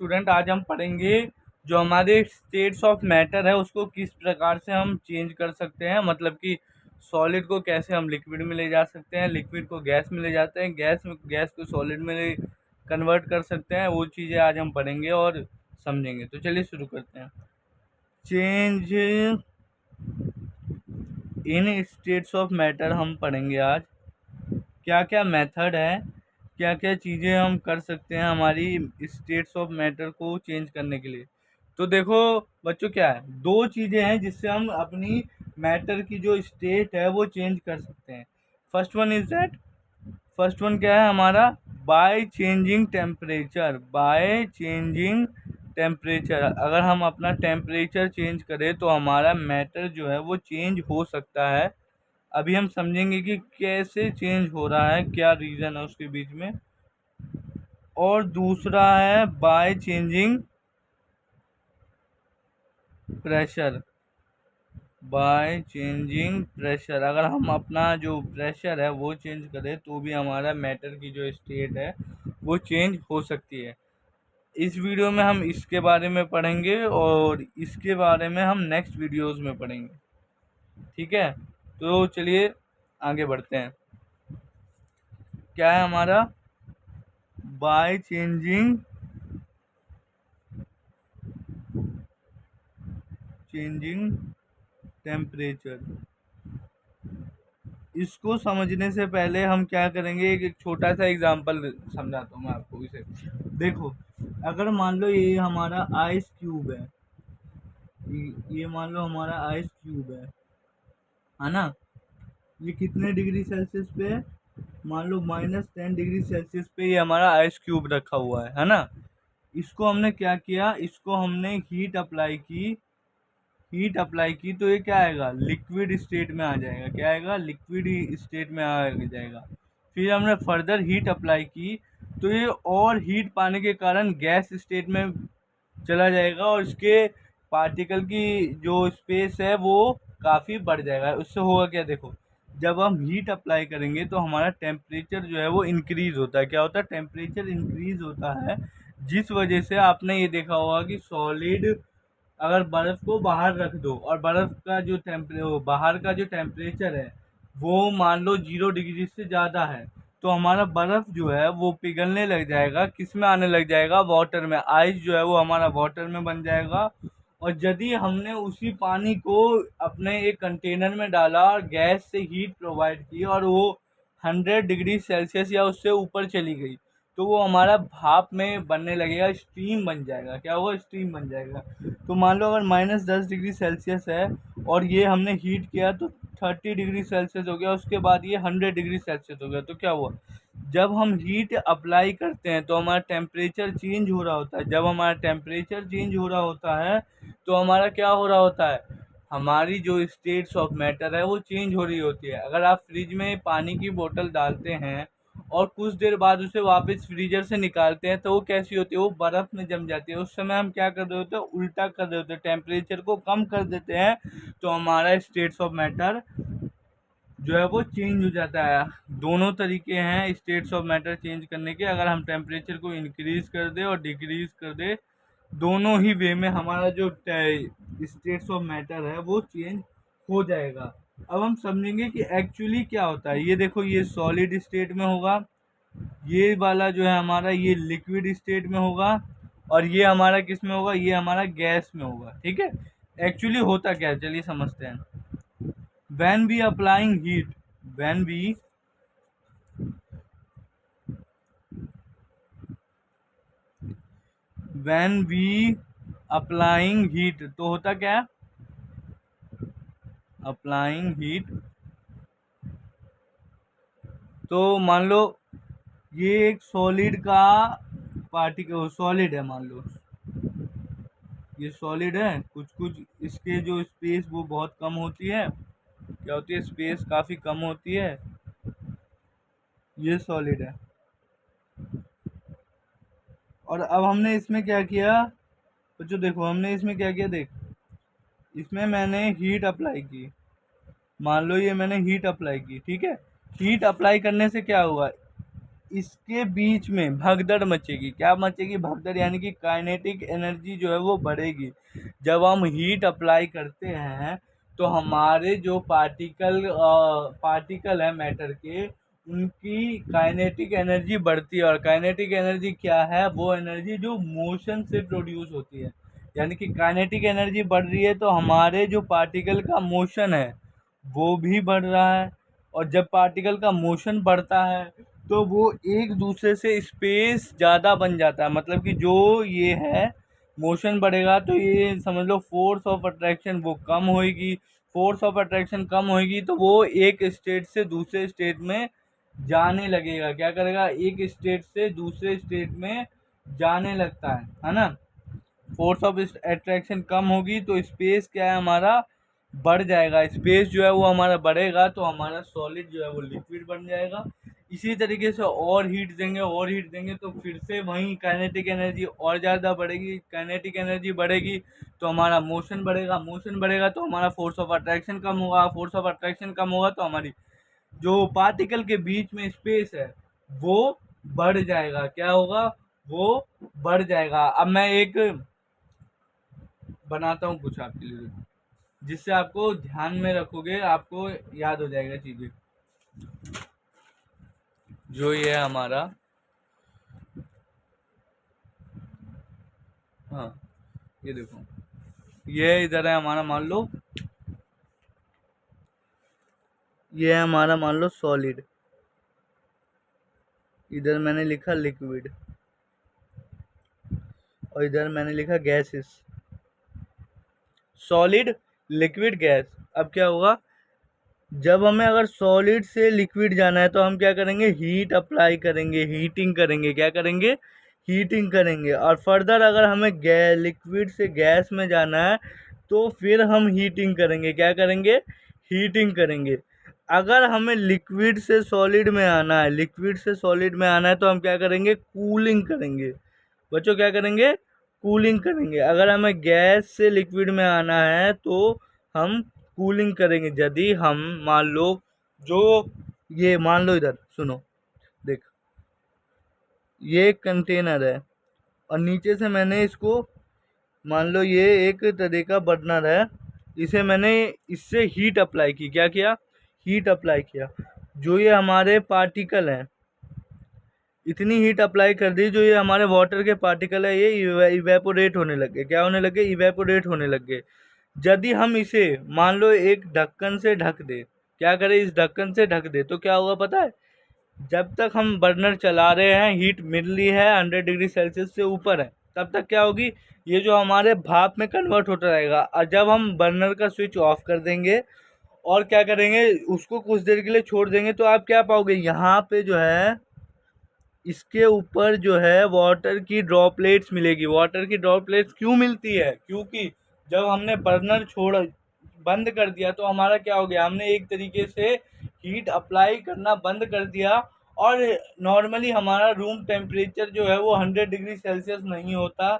Student, आज हम पढ़ेंगे जो हमारे स्टेट्स ऑफ मैटर है उसको किस प्रकार से हम चेंज कर सकते हैं। मतलब कि सॉलिड को कैसे हम लिक्विड में ले जा सकते हैं, लिक्विड को गैस में ले जाते हैं, गैस को सॉलिड में कन्वर्ट कर सकते हैं। वो चीज़ें आज हम पढ़ेंगे और समझेंगे। तो चलिए शुरू करते हैं। Change in states of matter हम पढ़ेंगे आज। क्या क्या मेथड है, क्या क्या चीज़ें हम कर सकते हैं हमारी स्टेट्स ऑफ मैटर को चेंज करने के लिए। तो देखो बच्चों, क्या है, दो चीज़ें हैं जिससे हम अपनी मैटर की जो स्टेट है वो चेंज कर सकते हैं। फर्स्ट वन क्या है हमारा, by changing temperature. By changing temperature, अगर हम अपना टेम्परेचर चेंज करें तो हमारा मैटर जो है वो चेंज हो सकता है। अभी हम समझेंगे कि कैसे चेंज हो रहा है, क्या रीज़न है उसके बीच में। और दूसरा है by changing pressure. By changing pressure, अगर हम अपना जो प्रेशर है वो चेंज करें तो भी हमारा मैटर की जो स्टेट है वो चेंज हो सकती है। इस वीडियो में हम इसके बारे में पढ़ेंगे और इसके बारे में हम नेक्स्ट वीडियोस में पढ़ेंगे। ठीक है, तो चलिए आगे बढ़ते हैं। क्या है हमारा, बाय चेंजिंग टेम्परेचर। इसको समझने से पहले हम क्या करेंगे, एक छोटा सा एग्जांपल समझाता हूँ मैं आपको इसे। देखो, अगर मान लो ये हमारा आइस क्यूब है, ये मान लो हमारा आइस क्यूब है ना। ये कितने डिग्री सेल्सियस पे है, मान लो -10 डिग्री सेल्सियस पे ये हमारा आइस क्यूब रखा हुआ है ना। इसको हमने क्या किया, इसको हमने हीट अप्लाई की तो ये क्या आएगा, लिक्विड स्टेट में आ जाएगा। क्या आएगा, लिक्विड स्टेट में आ जाएगा। फिर हमने फर्दर हीट अप्लाई की तो ये और हीट पाने के कारण गैस स्टेट में चला जाएगा और इसके पार्टिकल की जो स्पेस है वो काफ़ी बढ़ जाएगा। उससे होगा क्या, देखो, जब हम हीट अप्लाई करेंगे तो हमारा टेम्परेचर जो है वो इंक्रीज़ होता है। क्या होता है, टेम्परेचर इंक्रीज़ होता है, जिस वजह से आपने ये देखा होगा कि सॉलिड, अगर बर्फ़ को बाहर रख दो और बर्फ़ का जो बाहर का जो टेम्परेचर है वो मान लो 0 डिग्री से ज़्यादा है, तो हमारा बर्फ़ जो है वो पिघलने लग जाएगा। किस में आने लग जाएगा, वाटर में। आइस जो है वो हमारा वाटर में बन जाएगा। और यदि हमने उसी पानी को अपने एक कंटेनर में डाला और गैस से हीट प्रोवाइड की और वो 100 डिग्री सेल्सियस या उससे ऊपर चली गई, तो वो हमारा भाप में बनने लगेगा, स्टीम बन जाएगा। क्या होगा, स्टीम बन जाएगा। तो मान लो अगर -10 डिग्री सेल्सियस है और ये हमने हीट किया तो 30 डिग्री सेल्सियस हो गया, उसके बाद ये 100 डिग्री सेल्सियस हो गया। तो क्या हुआ, जब हम हीट अप्लाई करते हैं तो हमारा टेम्परेचर चेंज हो रहा होता है। जब हमारा टेम्परेचर चेंज हो रहा होता है तो हमारा क्या हो रहा होता है, हमारी जो स्टेट्स ऑफ मैटर है वो चेंज हो रही होती है। अगर आप फ्रिज में पानी की बोतल डालते हैं और कुछ देर बाद उसे वापस फ्रीजर से निकालते हैं तो वो कैसी होती है, वो बर्फ़ में जम जाती है। उस समय हम क्या कर रहे होते हैं, उल्टा कर रहे होते हैं, टेम्परेचर को कम कर देते हैं, तो हमारा स्टेट्स ऑफ मैटर जो है वो चेंज हो जाता है। दोनों तरीके हैं स्टेट्स ऑफ मैटर चेंज करने के। अगर हम टेम्परेचर को इंक्रीज़ कर दें और डिक्रीज़ कर दें, दोनों ही वे में हमारा जो स्टेट्स ऑफ मैटर है वो चेंज हो जाएगा। अब हम समझेंगे कि एक्चुअली क्या होता है। ये देखो, ये सॉलिड स्टेट में होगा, ये वाला जो है हमारा ये लिक्विड स्टेट में होगा, और ये हमारा किस में होगा, ये हमारा गैस में होगा। ठीक है, एक्चुअली होता क्या है चलिए समझते हैं। when we applying heat when we applying heat, तो होता क्या है, अप्लाइंग हीट। तो मान लो ये एक सॉलिड का पार्टिकल, सॉलिड है, मान लो ये सॉलिड है। कुछ कुछ इसके जो स्पेस वो बहुत कम होती है, क्या होती है, स्पेस काफ़ी कम होती है। ये सॉलिड है और अब हमने इसमें क्या किया, तो जो देखो हमने इसमें क्या किया, देख, इसमें मैंने हीट अप्लाई की। मान लो ये मैंने हीट अप्लाई की, ठीक है। हीट अप्लाई करने से क्या हुआ, इसके बीच में भगदड़ मचेगी। क्या मचेगी? भगदड़, यानी कि काइनेटिक एनर्जी जो है वो बढ़ेगी। जब हम हीट अप्लाई करते हैं तो हमारे जो पार्टिकल है मैटर के, उनकी काइनेटिक एनर्जी बढ़ती है। और काइनेटिक एनर्जी क्या है? वो एनर्जी जो मोशन से प्रोड्यूस होती है। यानी कि काइनेटिक एनर्जी बढ़ रही है तो हमारे जो पार्टिकल का मोशन है वो भी बढ़ रहा है। और जब पार्टिकल का मोशन बढ़ता है तो वो एक दूसरे से स्पेस ज़्यादा बन जाता है। मतलब कि जो ये है, मोशन बढ़ेगा तो ये समझ लो फोर्स ऑफ अट्रैक्शन वो कम होएगी। फोर्स ऑफ अट्रैक्शन कम होएगी तो वो एक स्टेट से दूसरे स्टेट में जाने लगेगा। क्या करेगा? एक स्टेट से दूसरे स्टेट में जाने लगता है ना। फोर्स ऑफ अट्रैक्शन कम होगी तो स्पेस क्या है हमारा? बढ़ जाएगा। स्पेस जो है वो हमारा बढ़ेगा तो हमारा सॉलिड जो है वो लिक्विड बन जाएगा। इसी तरीके से और हीट देंगे तो फिर से वहीं काइनेटिक एनर्जी और ज़्यादा बढ़ेगी। काइनेटिक एनर्जी बढ़ेगी तो हमारा मोशन बढ़ेगा तो हमारा फोर्स ऑफ अट्रैक्शन कम होगा। फोर्स ऑफ अट्रैक्शन कम होगा तो हमारी जो पार्टिकल के बीच में स्पेस है वो बढ़ जाएगा। क्या होगा? वो बढ़ जाएगा। अब मैं एक बनाता हूँ कुछ आपके लिए, जिससे आपको ध्यान में रखोगे, आपको याद हो जाएगा चीज़ें। जो ये है हमारा, हाँ ये देखो, ये इधर है हमारा, मान लो ये है हमारा, मान लो सॉलिड। इधर मैंने लिखा लिक्विड और इधर मैंने लिखा गैसेस। Solid, liquid, gas. अब क्या होगा? जब हमें अगर सॉलिड से लिक्विड जाना है तो हम क्या करेंगे? हीट अप्लाई करेंगे, हीटिंग करेंगे। क्या करेंगे? हीटिंग करेंगे। और फर्दर अगर हमें लिक्विड से गैस में जाना है तो फिर हम हीटिंग करेंगे। क्या करेंगे? हीटिंग करेंगे। अगर हमें लिक्विड से सॉलिड में आना है, तो हम क्या करेंगे? कूलिंग करेंगे। बच्चों क्या करेंगे? कूलिंग करेंगे। अगर हमें गैस से लिक्विड में आना है तो हम कूलिंग करेंगे। यदि हम मान लो, जो ये मान लो, इधर सुनो, देख, ये एक कंटेनर है और नीचे से मैंने इसको, मान लो ये एक तरह का बर्नर है, इसे मैंने इससे हीट अप्लाई की। क्या किया? हीट अप्लाई किया। जो ये हमारे पार्टिकल हैं, इतनी हीट अप्लाई कर दी, जो ये हमारे वाटर के पार्टिकल है ये इवेपोरेट होने लगे। क्या होने लगे? इवेपोरेट होने लगे। यदि हम इसे मान लो एक ढक्कन से ढक दे, क्या करें? इस ढक्कन से ढक दे तो क्या होगा पता है? जब तक हम बर्नर चला रहे हैं, हीट मिल रही है, 100 डिग्री सेल्सियस से ऊपर है, तब तक क्या होगी? ये जो हमारे भाप में कन्वर्ट होता रहेगा। और जब हम बर्नर का स्विच ऑफ कर देंगे और क्या करेंगे? उसको कुछ देर के लिए छोड़ देंगे तो आप क्या पाओगे? यहाँ पे जो है, इसके ऊपर जो है वाटर की ड्रॉपलेट्स मिलेगी। वाटर की ड्रॉपलेट्स क्यों मिलती है? क्योंकि जब हमने बर्नर बंद कर दिया तो हमारा क्या हो गया? हमने एक तरीके से हीट अप्लाई करना बंद कर दिया। और नॉर्मली हमारा रूम टेम्परेचर जो है वो 100 डिग्री सेल्सियस नहीं होता,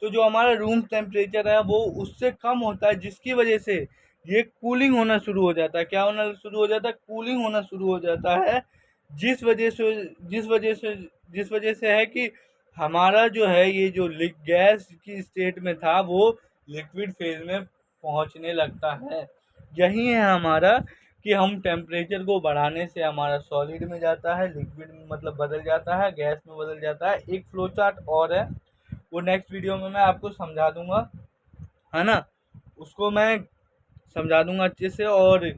तो जो हमारा रूम टेम्परेचर है वो उससे कम होता है, जिसकी वजह से ये कूलिंग होना शुरू हो जाता है। क्या होना शुरू हो जाता है? कूलिंग होना शुरू हो जाता है। जिस वजह से जिस वजह से है कि हमारा जो है ये जो गैस की स्टेट में था वो लिक्विड फेज में पहुंचने लगता है। यही है हमारा कि हम टेम्परेचर को बढ़ाने से हमारा सॉलिड में जाता है, लिक्विड में मतलब बदल जाता है, गैस में बदल जाता है। एक फ्लो चार्ट और है, वो नेक्स्ट वीडियो में मैं आपको समझा दूंगा, है ना। उसको मैं समझा दूंगा अच्छे से। और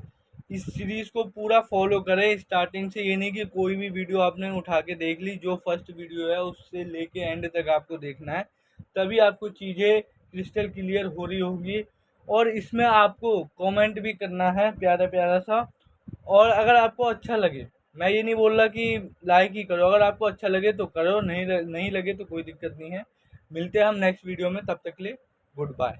इस सीरीज़ को पूरा फॉलो करें स्टार्टिंग से। ये नहीं कि कोई भी वीडियो आपने उठा के देख ली, जो फर्स्ट वीडियो है उससे लेके एंड तक आपको देखना है, तभी आपको चीज़ें क्रिस्टल क्लियर हो रही होगी। और इसमें आपको कमेंट भी करना है प्यारा प्यारा सा। और अगर आपको अच्छा लगे, मैं ये नहीं बोल रहा कि लाइक ही करो, अगर आपको अच्छा लगे तो करो, नहीं लगे तो कोई दिक्कत नहीं है। मिलते हैं हम नेक्स्ट वीडियो में, तब तक के लिए गुड बाय।